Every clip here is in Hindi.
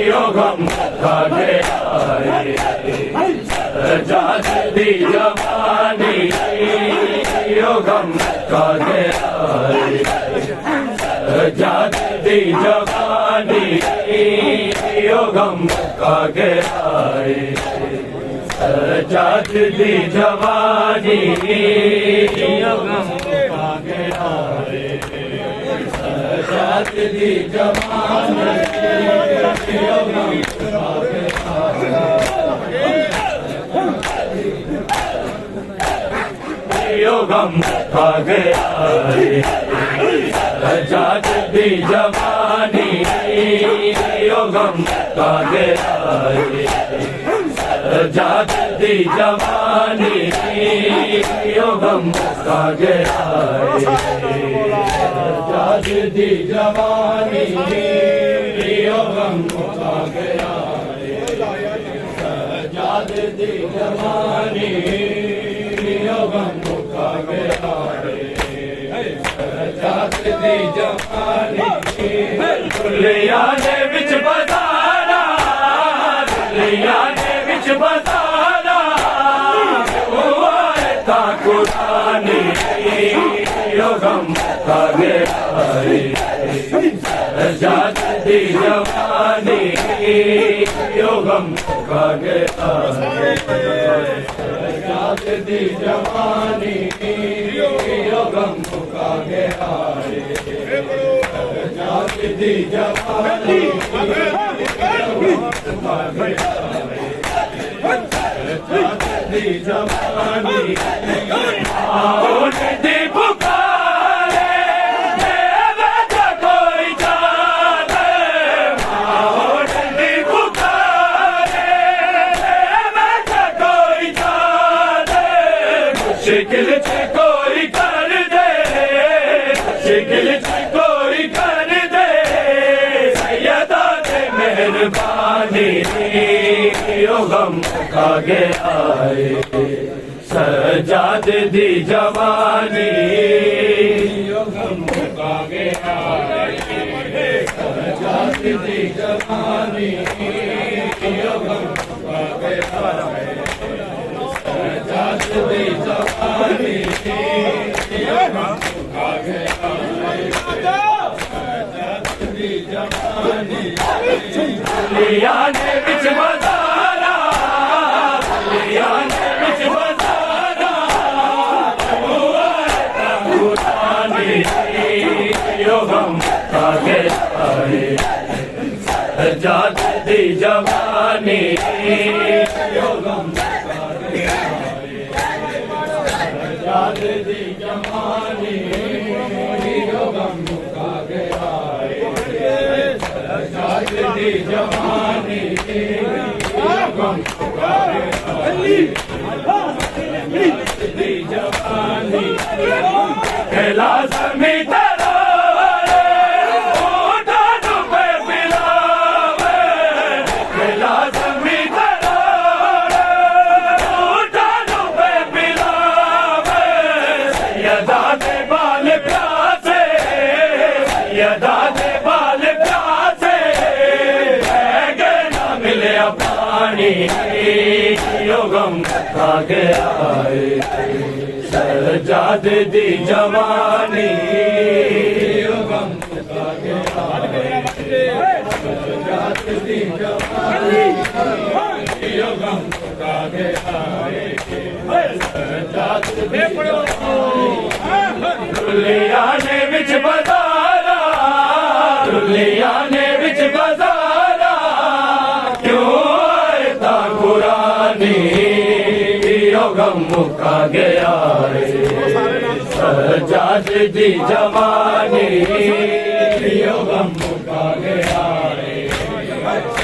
योगम जाती जवानी योगम जाती जवानी योगम जाती जवानी योगम जाती जवानी योगम खा गया जाती जवानी योगम खा गया जाती जवानी योगम खा गया जाती जवानी योगम खा गया जाती जवानी योगम खा गया जाती जवानी दुनिया ने बिच बताना दुनिया ने बिच बताना ता कुरानी योगम खा गया जाती जवानी योगम खा गया जाती जवानी योगम खा गया जाती जवानी जाती जवानी शिकिल कोई कर दे शिकिल कोई कर दे सैयदा दे मेहरबानी योगम खा गया सजाद दी जवानी योगम खा गया सजाद दी जवानी योगम खा गया जाती जवानी योगम खा गया जाती जवानी लिया ने बिच बजाना लिया ने बिच बजाना पुरानी योगम खा गया जाती जवानी योगम जाती जवानी योगम खा गया जाती जवानी योगम खा गया जाती जवानी कैलाश में योगम खा गया जाती जवानी योगम खा गया जाती जवानी योगम खा गया दुनिया ने बिच बजाना दुनिया ने बिच बजाना क्यों पुरानी योगम खा गया जाती जवानी योगम खा गया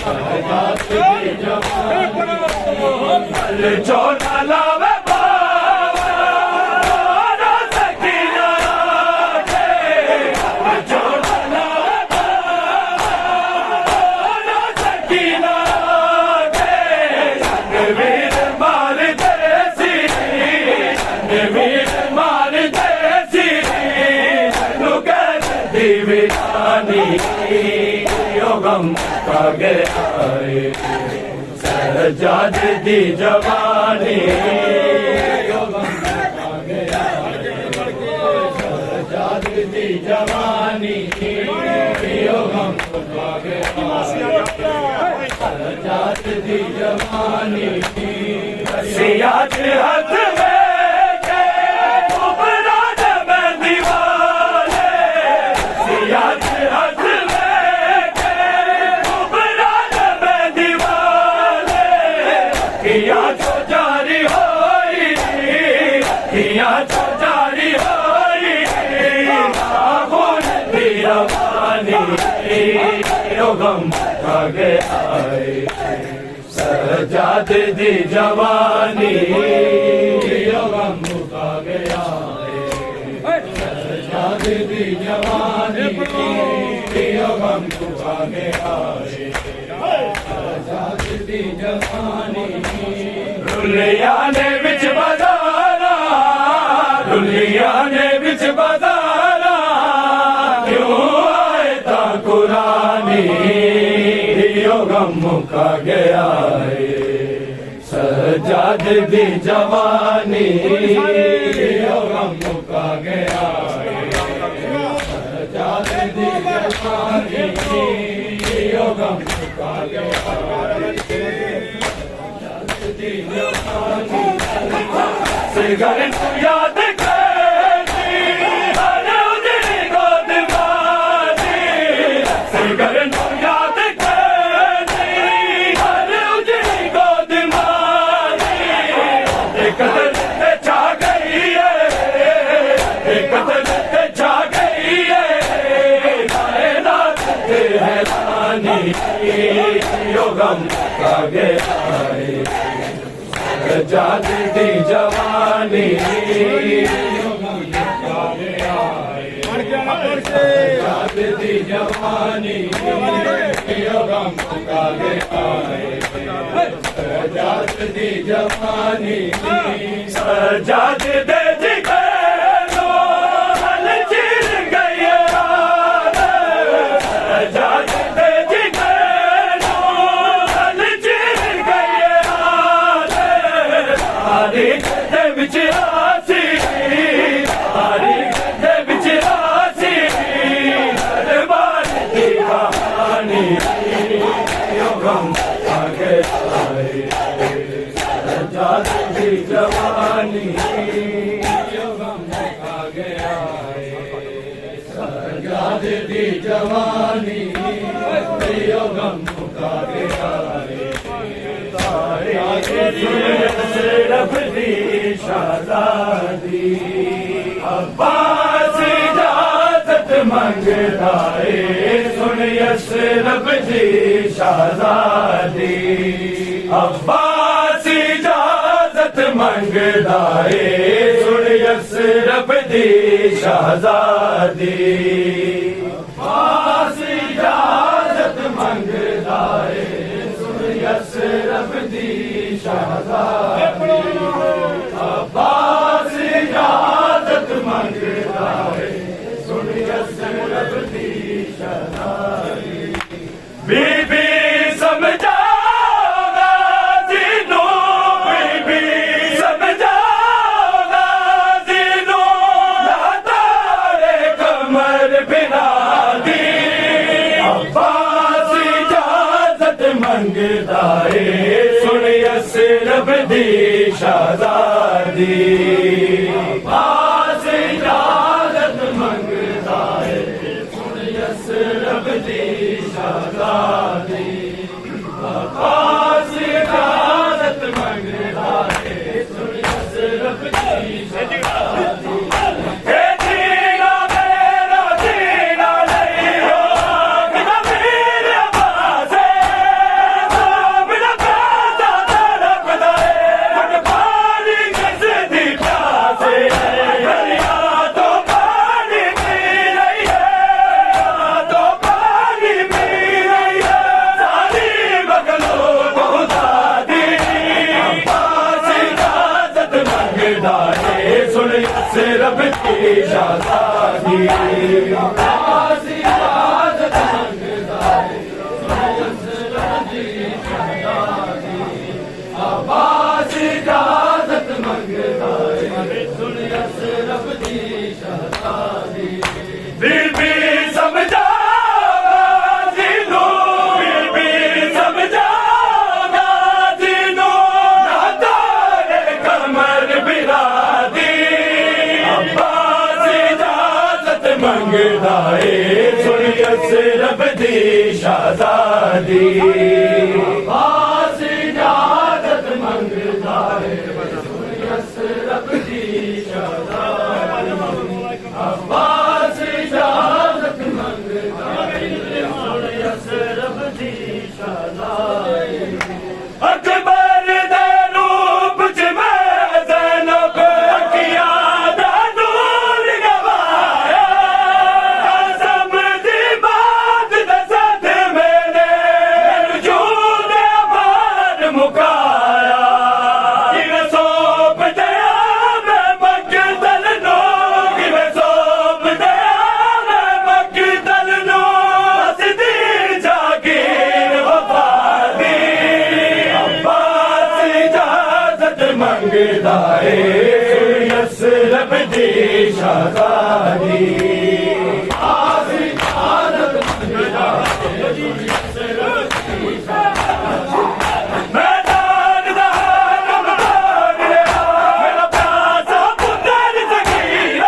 जाती जवानी चोला लावे वीर मार गम मुका गया है सजाद दी जवानी सजाद दी जवानी गम मुका गया सजाद दी जवानी सियाज हाथ में गम मुका गया सजाद दी जवानी गम मुका गया सजाद दी जवानी गम मुका गया सजाद दी जवानी दुनिया ने बिच बाजारा दुनिया ने बिच बाजारा क्यों आए ता कुरानी गम मुका गया है सजाद दी जवानी गम मुका गया है सजाद दी जवानी गम मुका गया सजाद दी जवानी सिगर याद गम मुका गया है सजाद दी जवानी गम मुका गया है सजाद दी जवानी गम मुका गया है सजाद दी जवानी सजाद दे जवानी गम मुका गया है सजाद दी जवानी गम मुका गया है रब दी शादादी अब्बास इजाजत मंगता है सुन यस रब दी शादादी अब्बास मंगदा है सुन यस रब दी शहजादी अब्बास इजाजत मंगदा है सुन यस रब दी शहजादी अब्बास इजाजत मंगदा है सुन यस रब दी शहजादी बीबी समझा मंगदा है सुन यस रब दी शहजादी अब्बास इजाजत मंगदा है सुन यस रब दी शहजादी अब्बास इजाजत मंगदा है सुन यस रब दी शहजादी रब की शहजादी अब्बास इजाजत मंगदा है शहजादी अब्बास इजाजत मंगदा है यसरब दी शहजादी अब्बास इजाजत मंगदा है यसरब दी शहजादी अकबर दे रूप च मैं ज़ैनब अखियां दा नूर गवाया कसम दी बात दे साथ मैंने वजूद आबाद मुकाया किवें सौंप दिया मैं मकतल नो किवें सौंप दिया मैं मकतल नो हसदी जागीर वफा दी अब्बास इजाजत मंगदा है यसरब दी शहजादी अब्बास इजाजत मंगदा है यसरब दी मैदान दा नमदान लिया मेरा प्यासा पुत्तर ज़कीर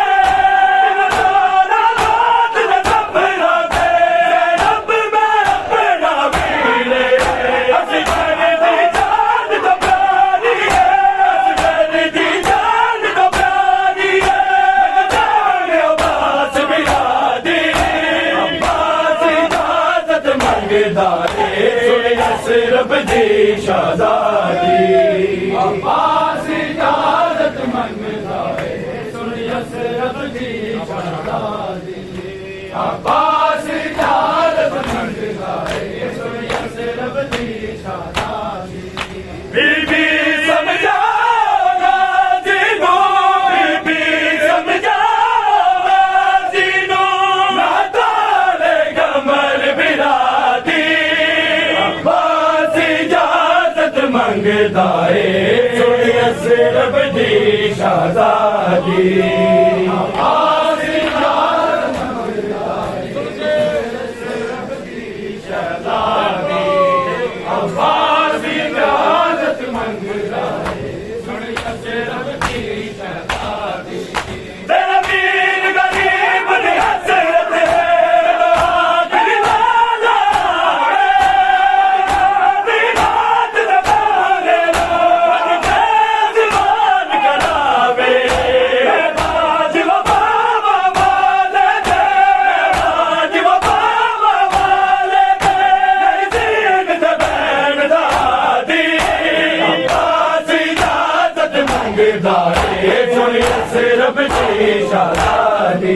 मेरा सोना रात दा सपना थे रब मैं अपना वीर असगर दी जान तो प्यारी है असगर दी जान तो प्यारी है जान अब्बास मिलादी अब्बास इजाजत मंगदा है सुन यसरब दी शहजादी अब्बास इजाजत मंगदा है सुन यसरब दी शहजादी अब्बास इजाजत मंगदा है सुन यसरब दी शहजादी बीबी समझावा जीनो बीबी समझावा जीनो नाताले गमर बिरादी अब्बास इजाजत मंगदा है सुन यसरब दी शहजादी अब्बास इजाजत मंगदा है सुन यसरब दी शहजादी अब्बास इजाजत मंगदा है सुन यसरब दी शहजादी तेरा वीर गरीब दी हसरत है तेरा आखिरी वाला है दी रात दा गाने लो जवान करावे बाज वफा वाले दे बाज वफा वाले दे नज़ीक ते बैन दादी अब्बास इजाजत मंगदा है सुन यसरब दी शहजादी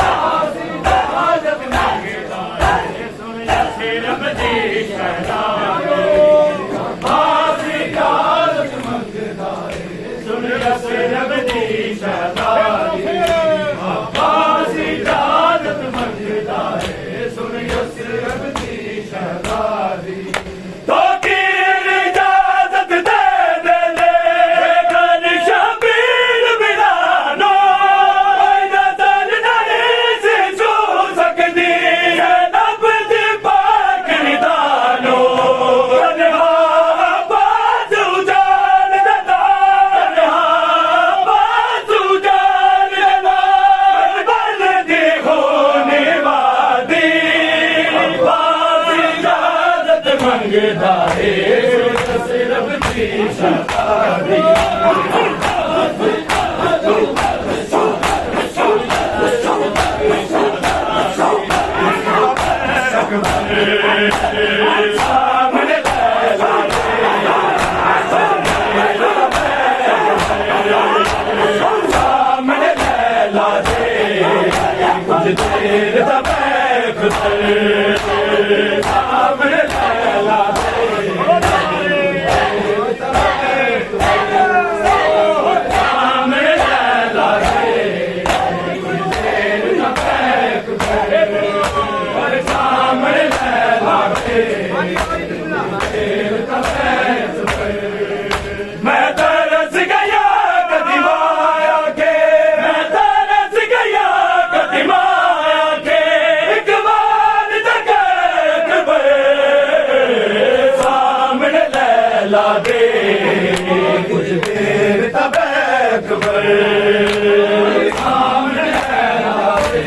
अब्बास इजाजत मंगदा है सुन यसरब दी शहजादी अब्बास इजाजत मंगदा है सुन यसरब दी शहजादी अब्बास इजाजत मंगदा है सुन यसरब दी शहजादी तो की इजाजत दे दे ले गन शबीर बिलानो नजर नहीं से छू सकदी ज़ैनब दी पाक निदानो तन्हा बाजू जान देदा तन्हा बाजू जान देदा बल दी होने वादी अब्बास इजाजत मंगदा है यसरब दी शहजादी सामने लैला सामने लैला दे कुछ देर दा बैठ सामने लैला दे सामने लैला दे कुछ देर दा बैठ सामने लैला दे मैं तरस गया कदी माया के मैं तरस गया कदी माया के एक बार तक सामने लैला दे कुछ देर तब सामने लैला दे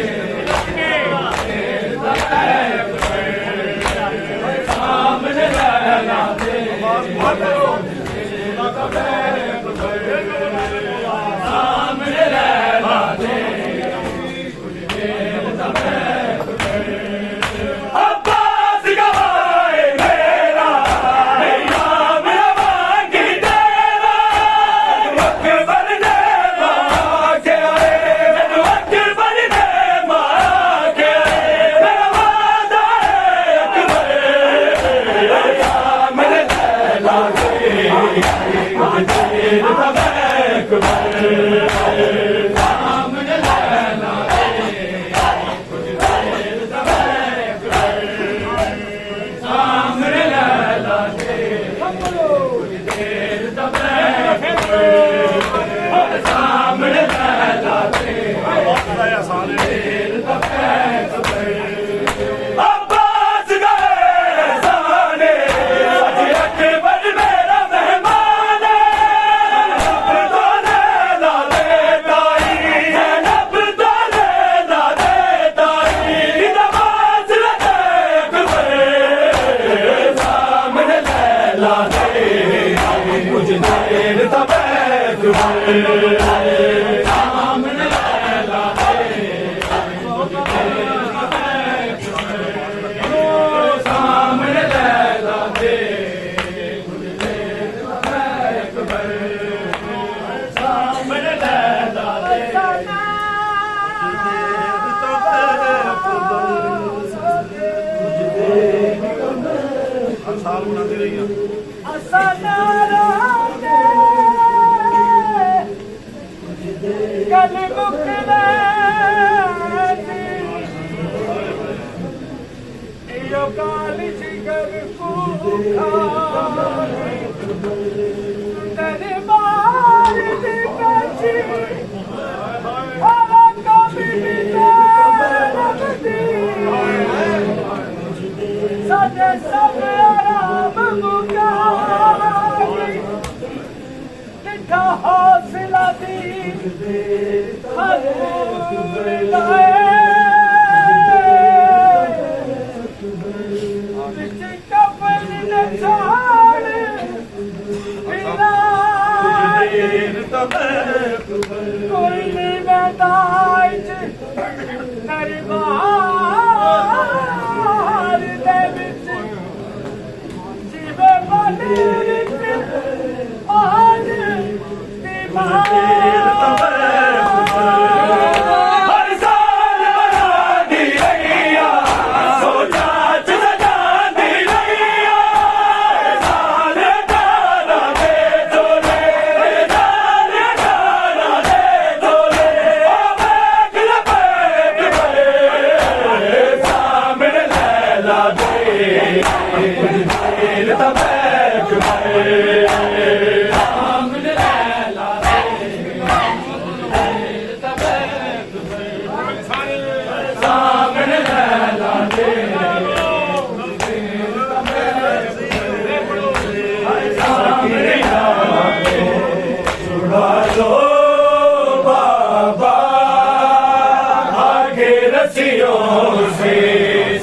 साल बनाते रहिए काली जिगर को तेरे बार दी बची हवा कभी लगती साडे सब आराम मुकाई किठा हौसला दी हजूर लाए कोई नहीं बैठाई दरबार दे विच जीवे बने आज दीवार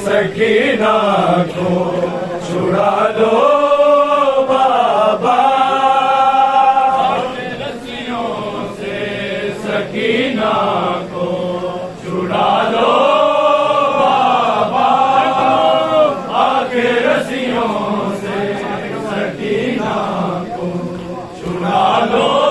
सकीना को छुड़ा दो बाबा रस्सियों से सकीना को छुड़ा दो बाबा आके रस्सियों से सकीना को छुड़ा दो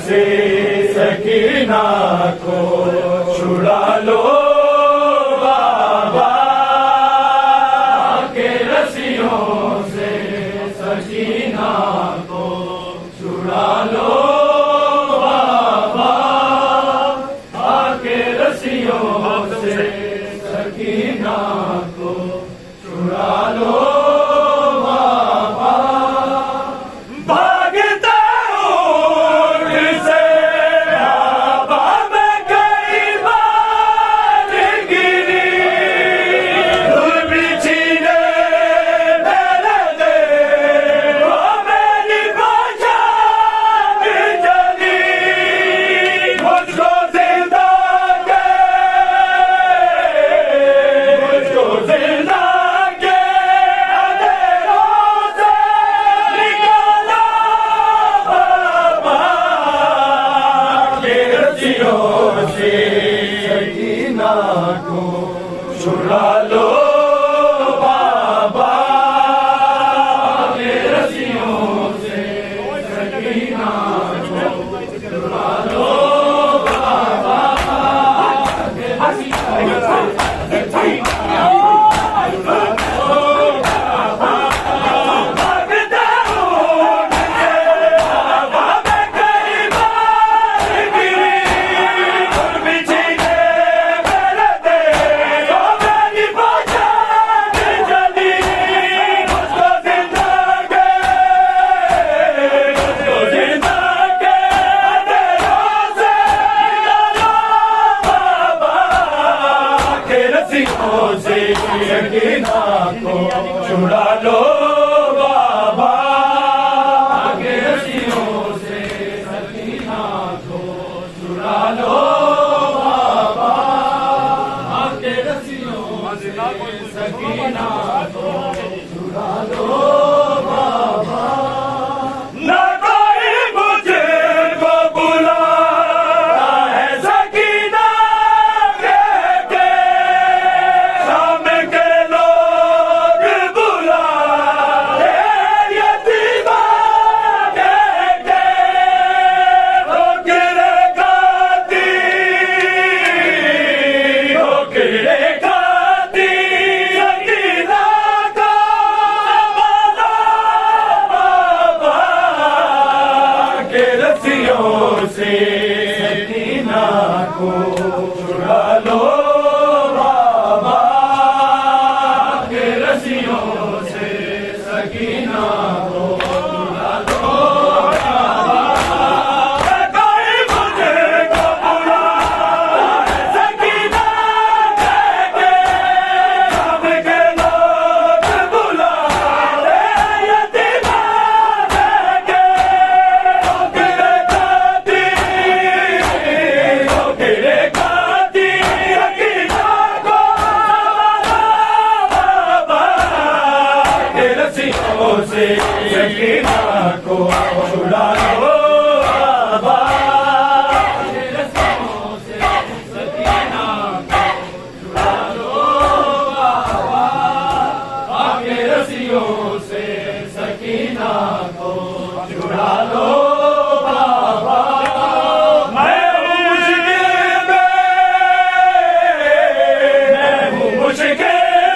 से सकीना को छुड़ा लो बाबा के रस्सियों से सकीना को छुड़ा लो बाबा के रस्सियों से सकीना को छुड़ा लो सकीना को बुला लो से सकीना को छुड़ा लो बाबा रस्सियों से सकीना को छुड़ा लो बाबा आगे रस्सियों से सकीना को छुड़ा लो बाबा मैं हूँ मुश्किल से सकीना को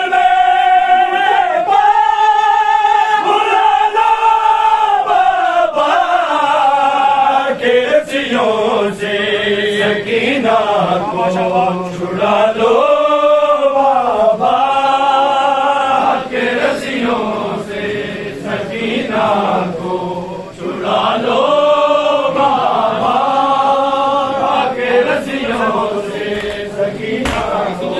छुड़ा लो बाबा के रस्सियों से सकीना को छुड़ा लो बाबा के रस्सियों से सकीना को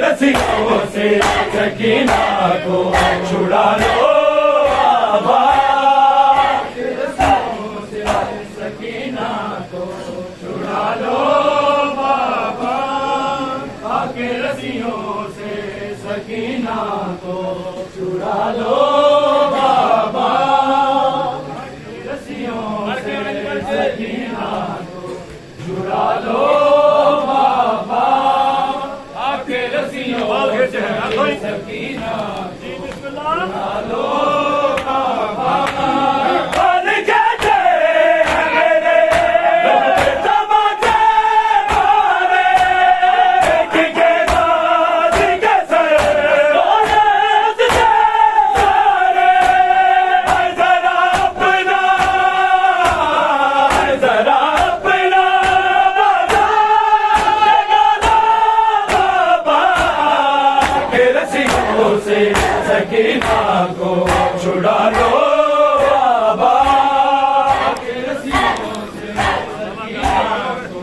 रस्सियों से सकीना को छुड़ा लो बाबा रस्सियों से सकीना को छुड़ा लो बाबा आके रस्सियों से सकीना को छुड़ा लो बाबा रस्सियों से सकीना को छुड़ा लो बाबा रस्सियों से सकीना छुड़ा लो बाबा बन जाते हैं मेरे तमाचे मारे एक के बाद के सर सोने से सारे जरा अपना रस्सियों से सकीना को छुड़ा लो बाबा रस्सियों से सकीना को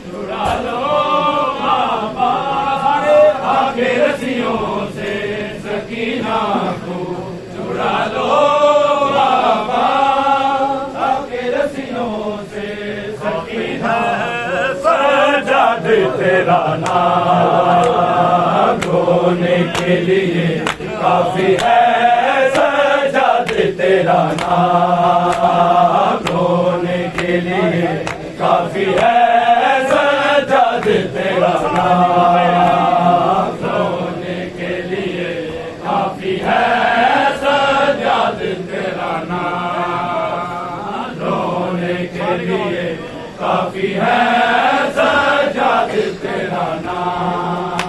छुड़ा लो बाबा आगे रस्सियों से सकीना को छुड़ा लो बाबा आगे रस्सियों से सकीना सजाद तेरा नाम रोने के लिए काफी है सजाद तेरा नाम रोने के लिए काफी है सजाद तेरा नाम रोने के लिए काफी है सजाद तेरा नाम रोने के लिए काफी है सजाद तेरा नाम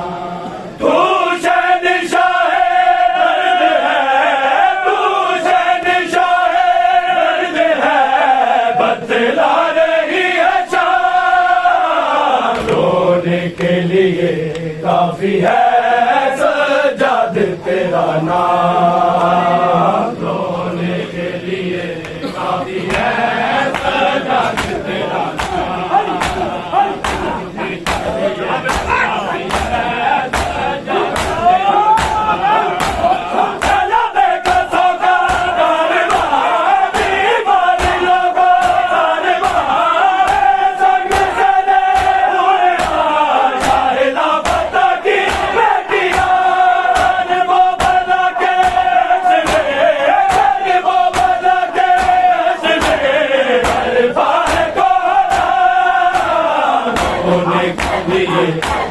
के लिए काफी है सजाद तेरा नाम रोने के लिए काफी है सजाद तेरा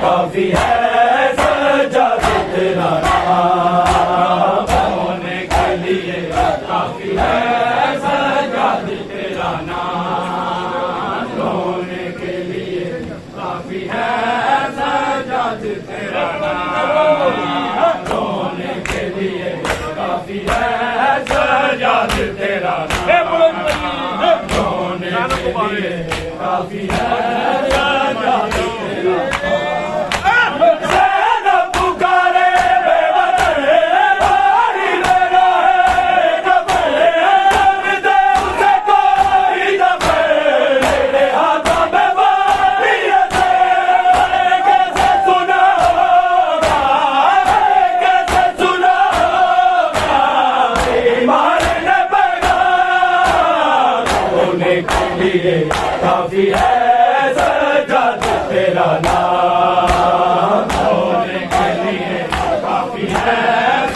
काफी है सजाद तेरा नाम होने के लिए काफी है सजाद लिए काफी है सजा तेरा काफी है सजाद तेरा नाम होने के लिए काफी है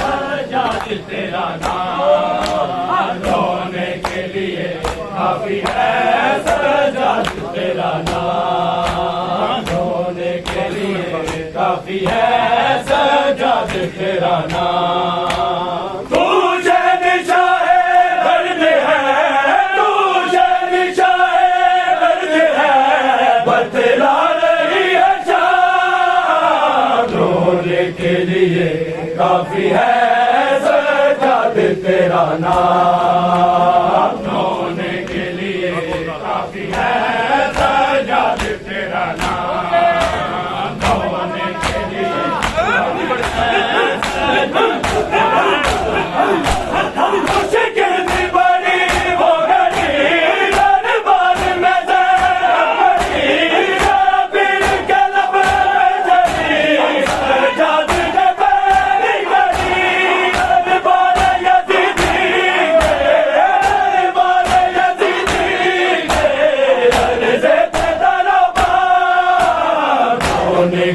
सजाद तेरा नाम होने के लिए काफी है सजाद तेरा नाम होने के लिए काफी है सजाद तेरा नाम के लिए काफी है सजाद तेरा नाम होने के लिए काफी है सजाद तेरा नाम होने के लिए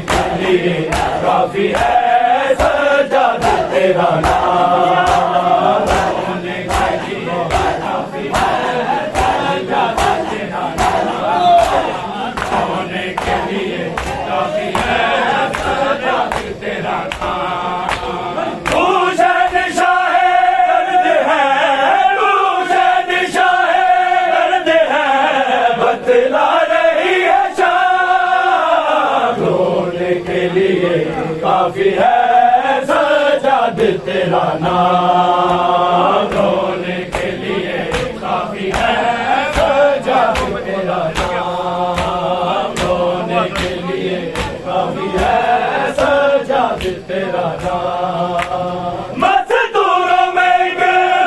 के लिए काफी है सजाद तेरा नाम होने के लिए काफी है सजाद तेरा नाम होने के लिए काफी है सजाद तेरा नाम तू शहंशाह दर्द है तू शहंशाह दर्द है बतला रही है के लिए काफी है सजाद तेरा नाम होने के लिए काफी है सजाद तेरा नाम होने के लिए काफी है सजाद तेरा नाम मजदूरों में एक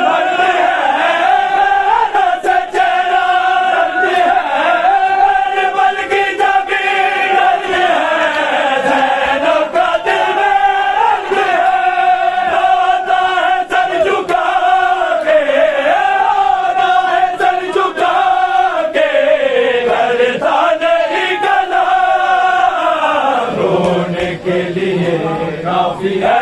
दर्द है से चेहरा दर्द है बल्कि जबी दर्द है के लिए काफी है